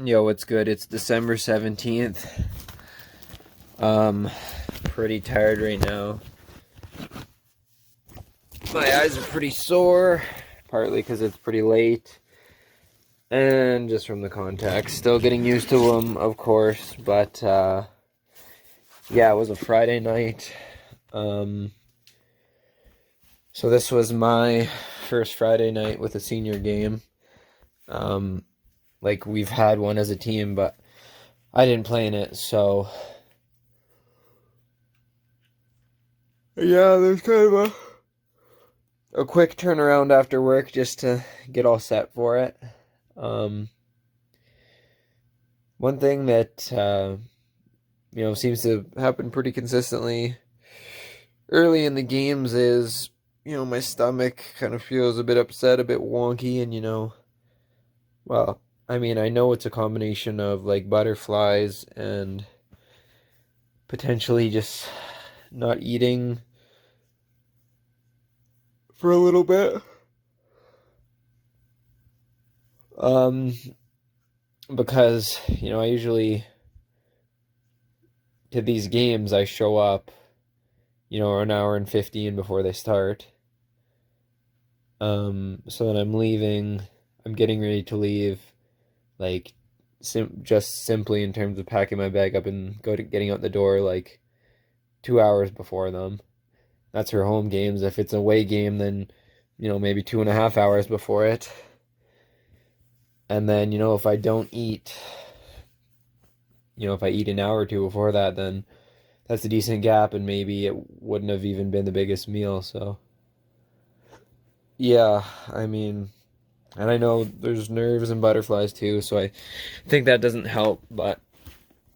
Yo, what's good? It's December 17th. Pretty tired right now. My eyes are pretty sore, partly because it's pretty late, and just from the contacts. Still getting used to them, of course, but, yeah, it was a Friday night. So this was my first Friday night with a senior game. Like, we've had one as a team, but I didn't play in it, so yeah, there's kind of a quick turnaround after work just to get all set for it. One thing that seems to happen pretty consistently early in the games is, my stomach kind of feels a bit upset, a bit wonky, and well, I mean, I know it's a combination of like butterflies and potentially just not eating for a little bit. Because, I usually, to these games, I show up, an hour and 15 before they start. So then I'm leaving, I'm getting ready to leave, like, just simply in terms of packing my bag up and getting out the door, like, 2 hours before them. That's for home games. If it's a away game, then, maybe 2.5 hours before it. And then, if I don't eat, if I eat an hour or two before that, then that's a decent gap, and maybe it wouldn't have even been the biggest meal, so. Yeah, I mean, and I know there's nerves and butterflies too, so I think that doesn't help, but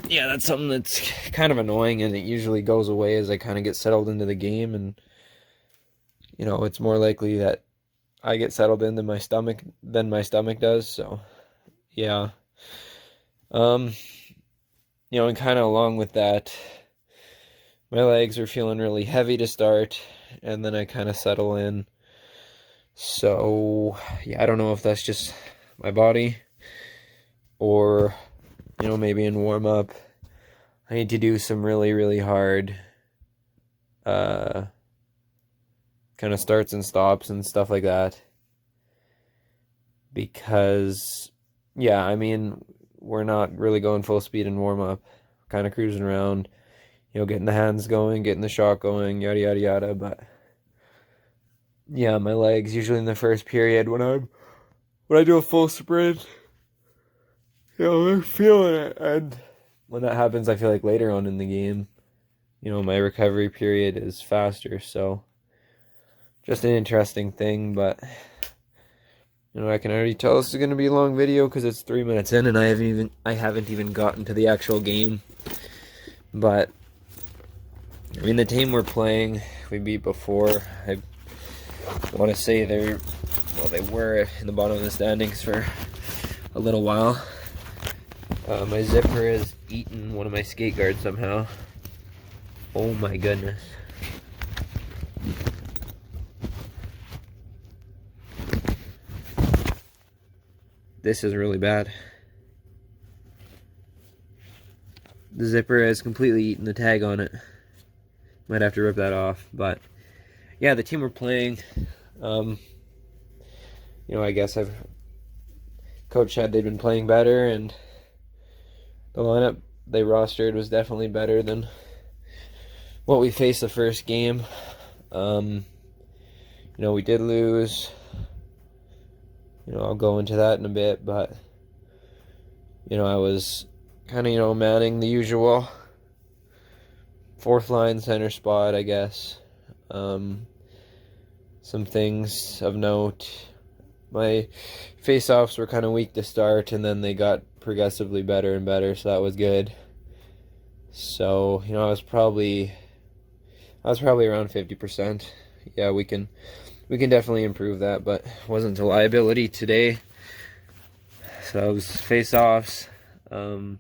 yeah, that's something that's kind of annoying, and it usually goes away as I kind of get settled into the game, and, it's more likely that I get settled in than my stomach does, so yeah. And kind of along with that, my legs are feeling really heavy to start, and then I kind of settle in. So yeah, I don't know if that's just my body, or maybe in warm up I need to do some really, really hard kind of starts and stops and stuff like that, because yeah, I mean, we're not really going full speed in warm up, kind of cruising around, getting the hands going, getting the shot going, yada yada yada. But yeah, my legs usually in the first period when I do a full sprint, they're feeling it, and when that happens, I feel like later on in the game, my recovery period is faster. So just an interesting thing, but I can already tell this is going to be a long video because it's 3 minutes in and I haven't even gotten to the actual game. But I mean, the team we're playing, we beat before. I want to say they were in the bottom of the standings for a little while. My zipper has eaten one of my skate guards somehow. Oh my goodness. This is really bad. The zipper has completely eaten the tag on it. Might have to rip that off, but yeah, the team we're playing, I guess Coach said they'd been playing better, and the lineup they rostered was definitely better than what we faced the first game. We did lose. I'll go into that in a bit, but I was kind of, manning the usual fourth line center spot, I guess. Some things of note: my face-offs were kind of weak to start, and then they got progressively better and better, so that was good. So, I was probably around 50%. Yeah, we can definitely improve that, but it wasn't a liability today. So it was face-offs. My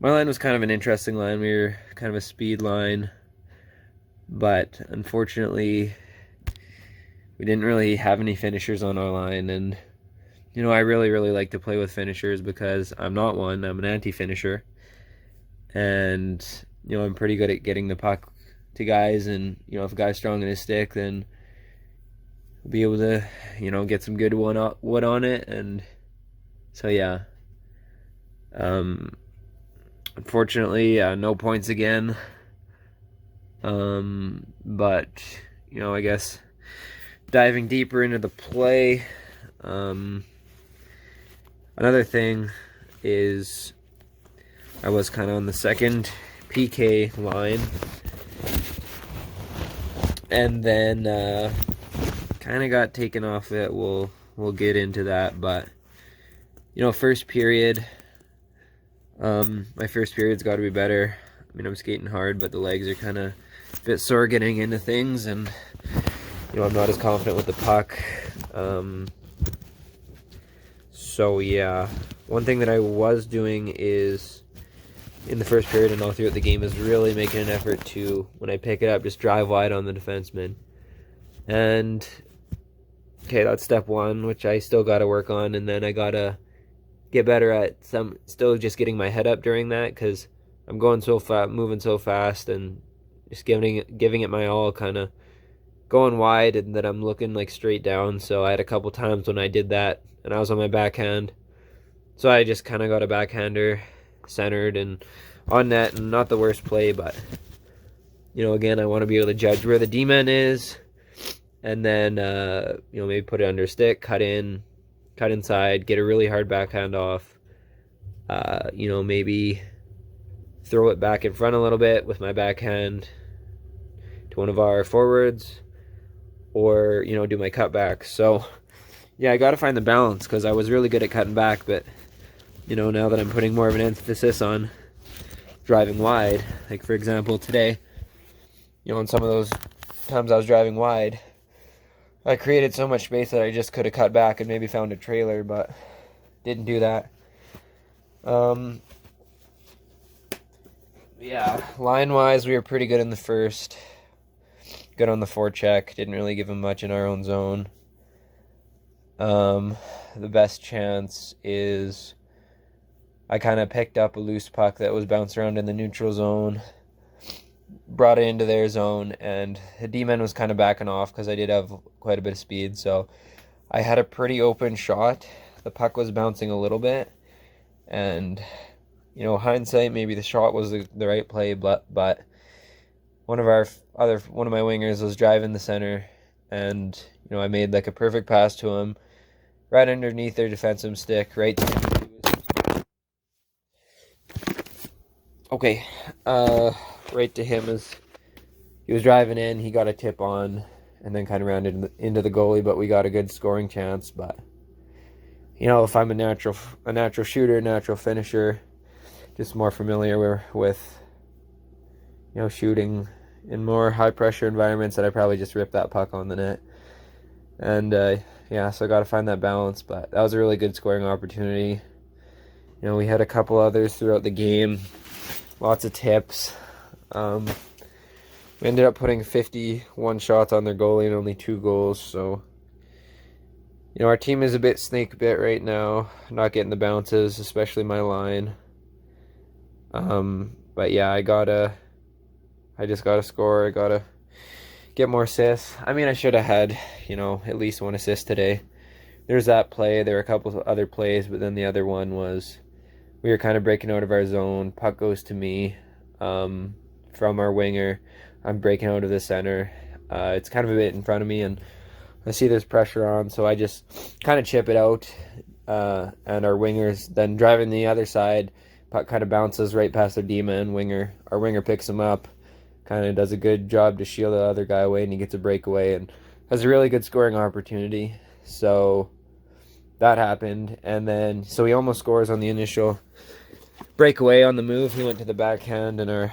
line was kind of an interesting line. We were kind of a speed line, but unfortunately we didn't really have any finishers on our line, and I really, really like to play with finishers because I'm not one. I'm an anti-finisher. And, I'm pretty good at getting the puck to guys. And, if a guy's strong in his stick, then I'll be able to, get some good wood on it. And so, yeah. Unfortunately, no points again. But, I guess diving deeper into the play, another thing is I was kind of on the second PK line, and then kind of got taken off it. We'll get into that, but first period, my first period's got to be better. I mean, I'm skating hard, but the legs are kind of a bit sore getting into things, and I'm not as confident with the puck. So yeah, one thing that I was doing is in the first period and all throughout the game is really making an effort to, when I pick it up, just drive wide on the defenseman. And okay, that's step one, which I still got to work on, and then I gotta get better at still just getting my head up during that, because I'm going so fast, moving so fast, and just giving it my all, kind of going wide, and that I'm looking like straight down. So I had a couple times when I did that, and I was on my backhand, so I just kind of got a backhander centered and on net, and not the worst play, but again, I want to be able to judge where the D-man is, and then maybe put it under stick, cut inside, get a really hard backhand off, maybe throw it back in front a little bit with my backhand to one of our forwards, or do my cutbacks. So yeah, I got to find the balance, because I was really good at cutting back, but now that I'm putting more of an emphasis on driving wide, like for example today, on some of those times I was driving wide, I created so much space that I just could have cut back and maybe found a trailer, but didn't do that. Yeah, line-wise, we were pretty good in the first. Good on the forecheck. Didn't really give him much in our own zone. The best chance is I kind of picked up a loose puck that was bounced around in the neutral zone, brought it into their zone, and the D-man was kind of backing off because I did have quite a bit of speed, so I had a pretty open shot. The puck was bouncing a little bit, and hindsight, maybe the shot was the right play, but one of my wingers was driving the center, and I made like a perfect pass to him, right underneath their defensive stick, right to him. Okay, right to him as he was driving in. He got a tip on, and then kind of rounded into the goalie, but we got a good scoring chance. But if I'm a natural shooter, natural finisher, just more familiar with shooting in more high pressure environments, that I probably just rip that puck on the net. And yeah, so I got to find that balance. But that was a really good scoring opportunity. We had a couple others throughout the game, lots of tips. We ended up putting 51 shots on their goalie and only 2 goals. So our team is a bit snake bit right now, not getting the bounces, especially my line. But yeah, I just gotta score. I gotta get more assists. I mean, I should have had, at least 1 assist today. There's that play. There were a couple of other plays, but then the other one was we were kind of breaking out of our zone. Puck goes to me from our winger. I'm breaking out of the center. It's kind of a bit in front of me, and I see there's pressure on, so I just kind of chip it out. And our wingers then driving the other side. Puck kind of bounces right past their D-man winger. Our winger picks him up, kind of does a good job to shield the other guy away, and he gets a breakaway and has a really good scoring opportunity. So that happened, and then so he almost scores on the initial breakaway on the move. He went to the backhand, and their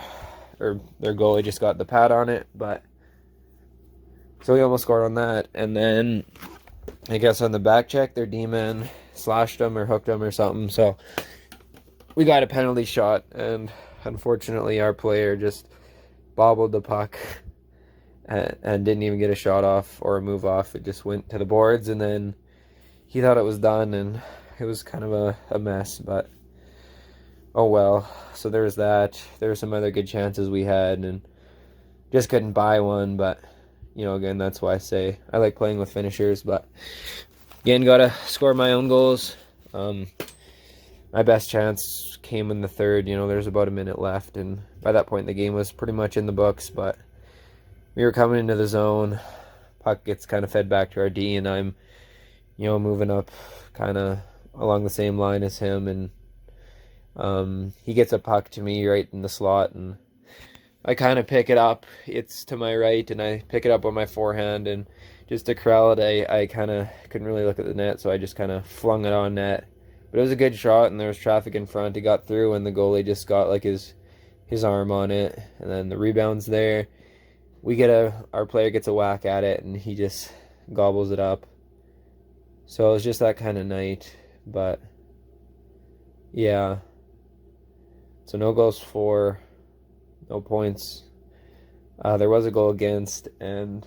goalie just got the pad on it, but so he almost scored on that. And then I guess on the back check, their D-man slashed him or hooked him or something, so we got a penalty shot, and unfortunately our player just bobbled the puck and didn't even get a shot off or a move off. It just went to the boards, and then he thought it was done, and it was kind of a mess, but oh well. So there was that. There were some other good chances we had, and just couldn't buy one, but again, that's why I say I like playing with finishers, but again, gotta score my own goals. My best chance came in the third. There's about a minute left, and by that point the game was pretty much in the books, but we were coming into the zone. Puck gets kind of fed back to our D, and I'm moving up kind of along the same line as him, and he gets a puck to me right in the slot, and I kind of pick it up. It's to my right, and I pick it up on my forehand, and just to corral it, I kind of couldn't really look at the net, so I just kind of flung it on net. But it was a good shot, and there was traffic in front. He got through, and the goalie just got like his arm on it, and then the rebound's there. Our player gets a whack at it, and he just gobbles it up. So it was just that kind of night, but yeah. So no goals for, no points. There was a goal against, and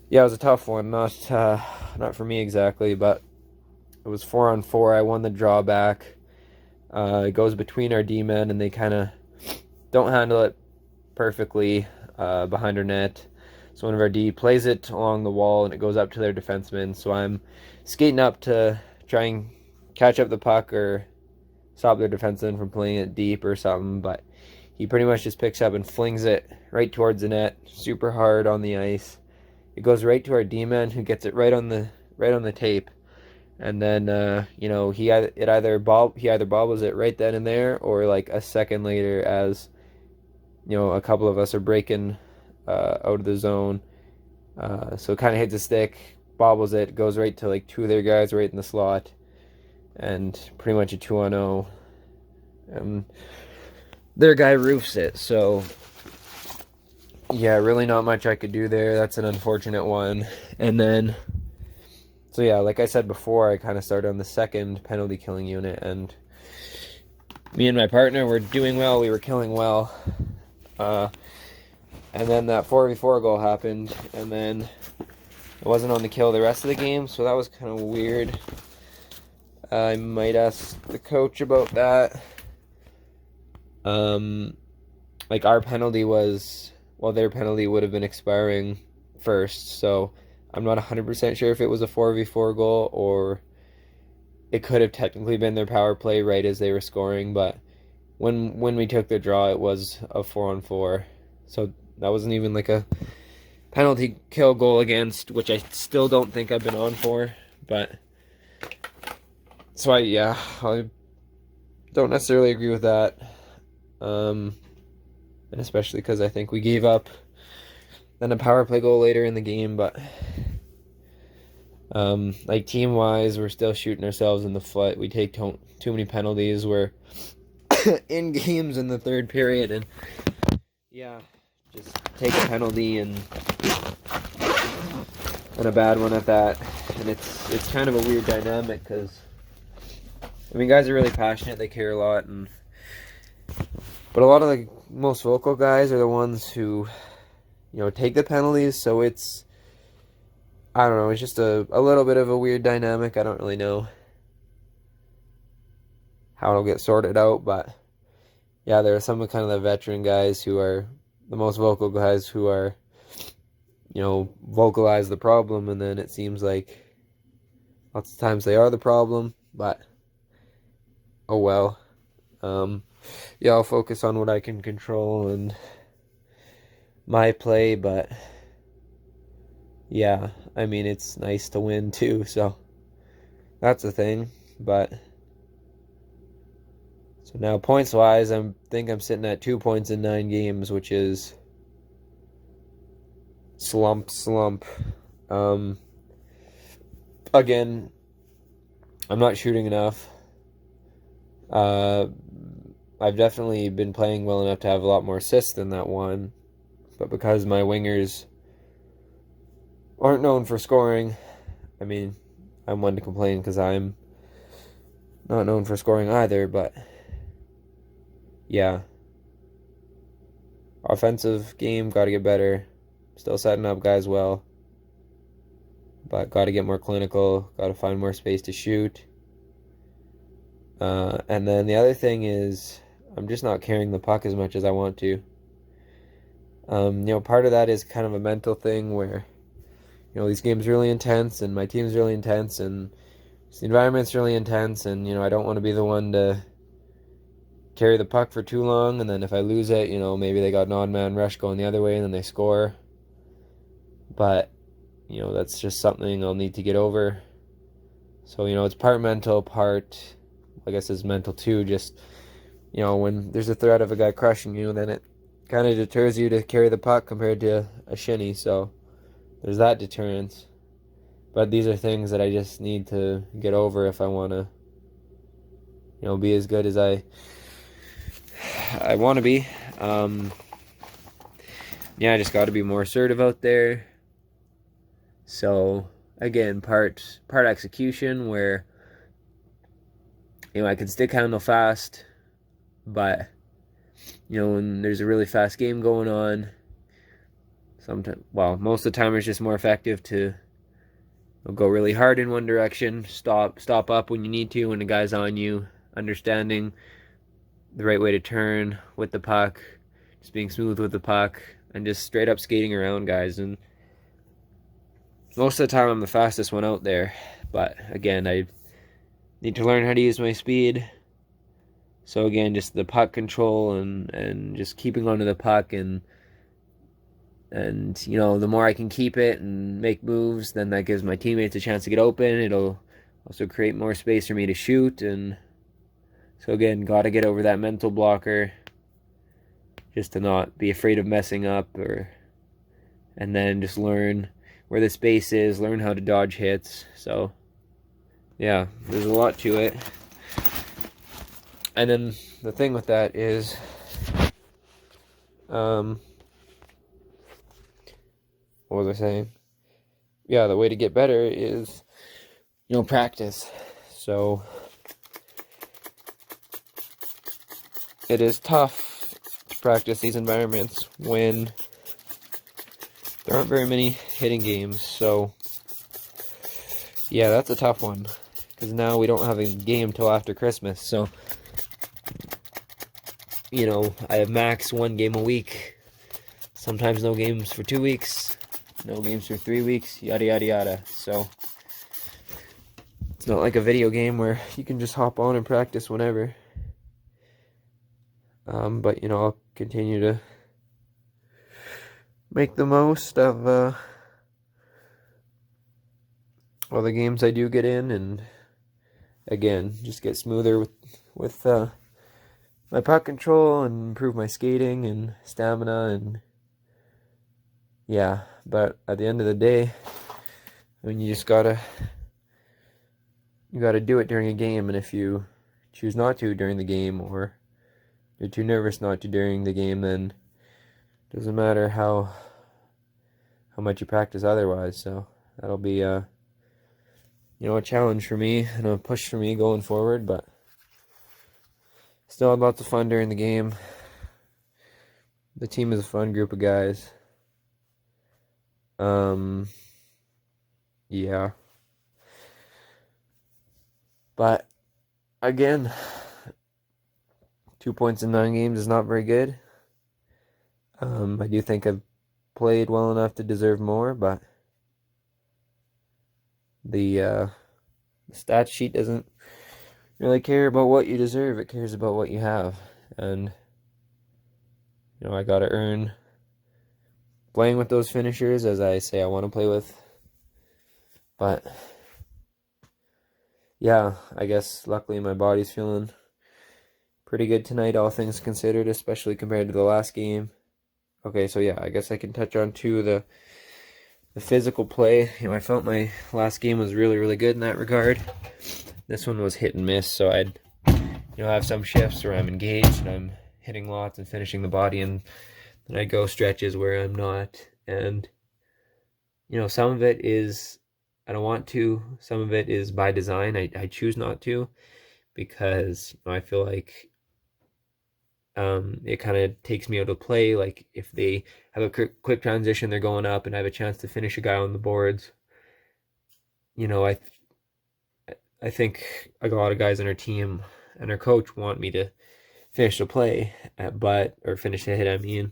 yeah, it was a tough one. Not for me exactly, but it was 4-on-4. I won the drawback. It goes between our D-men, and they kind of don't handle it perfectly behind our net. So one of our D plays it along the wall, and it goes up to their defenseman. So I'm skating up to try and catch up the puck or stop their defenseman from playing it deep or something. But he pretty much just picks up and flings it right towards the net, super hard on the ice. It goes right to our D-man, who gets it right on the tape. And then he either bobbles it right then and there, or like a second later, as a couple of us are breaking out of the zone. So it kind of hits a stick, bobbles it, goes right to like two of their guys right in the slot, and pretty much a 2-on-0. And their guy roofs it. So yeah, really not much I could do there. That's an unfortunate one. And then, so yeah, like I said before, I kind of started on the second penalty killing unit, and me and my partner were doing well. We were killing well. And then that 4v4 goal happened, and then it wasn't on the kill the rest of the game, so that was kind of weird. I might ask the coach about that. Like our penalty was, well, their penalty would have been expiring first, so I'm not 100% sure if it was a 4v4 goal, or it could have technically been their power play right as they were scoring, but when we took the draw, it was a 4-on-4. So that wasn't even like a penalty kill goal against, which I still don't think I've been on for, but so I don't necessarily agree with that. And especially because I think we gave up then a power play goal later in the game, but like team wise, we're still shooting ourselves in the foot. We take too many penalties. We're in games in the third period, and yeah, just take a penalty and a bad one at that. And it's kind of a weird dynamic, because I mean, guys are really passionate, they care a lot, but a lot of the most vocal guys are the ones who take the penalties. So it's, I don't know, it's just a little bit of a weird dynamic. I don't really know how it'll get sorted out, but yeah, there are some of kind of the veteran guys who are the most vocal guys who are, vocalize the problem, and then it seems like lots of times they are the problem, but oh well. Yeah, I'll focus on what I can control and my play, but yeah, I mean, it's nice to win too, so that's the thing. But so now points wise, I think I'm sitting at 2 points in 9 games, which is slump. Again, I'm not shooting enough. I've definitely been playing well enough to have a lot more assists than that one, but because my wingers aren't known for scoring, I mean, I'm one to complain because I'm not known for scoring either, but yeah. Offensive game, got to get better. Still setting up guys well. but got to get more clinical, got to find more space to shoot. And then the other thing is I'm just not carrying the puck as much as I want to. Part of that is kind of a mental thing where, these games are really intense and my team's really intense and the environment's really intense, and, I don't want to be the one to carry the puck for too long, and then if I lose it, maybe they got an odd man rush going the other way and then they score. But, that's just something I'll need to get over. So, it's part mental, part, I guess it's mental too, just, when there's a threat of a guy crushing you, then it kind of deters you to carry the puck compared to a shinny, so there's that deterrence. But these are things that I just need to get over if I want to, be as good as I want to be. I just got to be more assertive out there. So again, part execution where, I can stick handle fast, but when there's a really fast game going on, most of the time it's just more effective to go really hard in one direction, stop up when you need to, when the guy's on you, understanding the right way to turn with the puck, just being smooth with the puck, and just straight up skating around guys. And most of the time I'm the fastest one out there, but again, I need to learn how to use my speed. So again, just the puck control and just keeping onto the puck, and the more I can keep it and make moves, then that gives my teammates a chance to get open. It'll also create more space for me to shoot. And so again, got to get over that mental blocker, just to not be afraid of messing up, and then just learn where the space is, learn how to dodge hits. So yeah, there's a lot to it. And then the thing with that is, what was I saying? Yeah, the way to get better is, practice. So it is tough to practice these environments when there aren't very many hitting games. So yeah, that's a tough one, because now we don't have a game till after Christmas. So I have max one game a week, sometimes no games for 2 weeks, no games for 3 weeks, yada yada yada. So it's not like a video game where you can just hop on and practice whenever. But I'll continue to make the most of all the games I do get in, and again, just get smoother with my puck control and improve my skating and stamina. And yeah, but at the end of the day, you just gotta do it during a game. And if you choose not to during the game, or you're too nervous not to during the game, then it doesn't matter how much you practice otherwise. So that'll be a challenge for me and a push for me going forward. But still had lots of fun during the game. The team is a fun group of guys. Yeah. But again, 2 points in 9 games is not very good. I do think I've played well enough to deserve more, but the stat sheet doesn't really care about what you deserve. It cares about what you have. And I gotta earn playing with those finishers, as I say I want to play with. But yeah, I guess luckily my body's feeling pretty good tonight, all things considered, especially compared to the last game. Okay, so yeah, I guess I can touch on too the physical play. I felt my last game was really, really good in that regard. This one was hit and miss, so I'd have some shifts where I'm engaged and I'm hitting lots and finishing the body, and then I'd go stretches where I'm not. And some of it is I don't want to, some of it is by design. I choose not to, because I feel like it kind of takes me out of play. Like if they have a quick transition, they're going up, and I have a chance to finish a guy on the boards, you know, I think like a lot of guys on our team and our coach want me to finish the play, or finish the hit, I mean.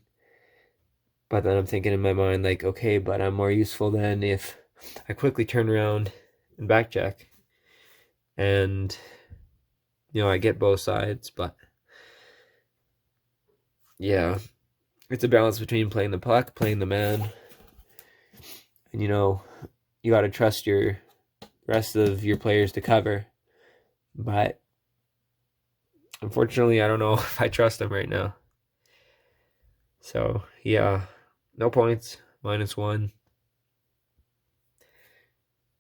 But then I'm thinking in my mind, like, okay, but I'm more useful than if I quickly turn around and back check. And, I get both sides, but yeah, it's a balance between playing the puck, playing the man, and, you got to trust your rest of your players to cover. But unfortunately, I don't know if I trust them right now. So, yeah, no points, -1.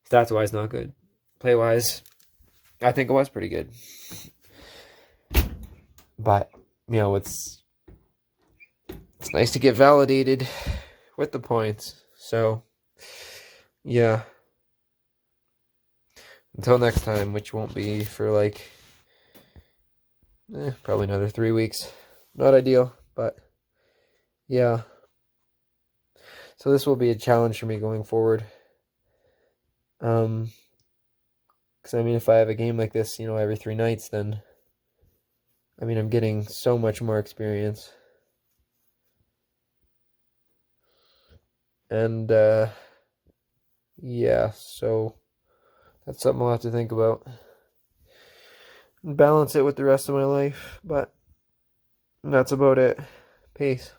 Stats wise, not good. Play wise, I think it was pretty good. But, it's nice to get validated with the points. So, yeah. Until next time, which won't be for like probably another 3 weeks. Not ideal, but yeah. So this will be a challenge for me going forward. Because I mean, if I have a game like this, every 3 nights, then I mean, I'm getting so much more experience. And yeah, so that's something I'll have to think about and balance it with the rest of my life. But that's about it. Peace.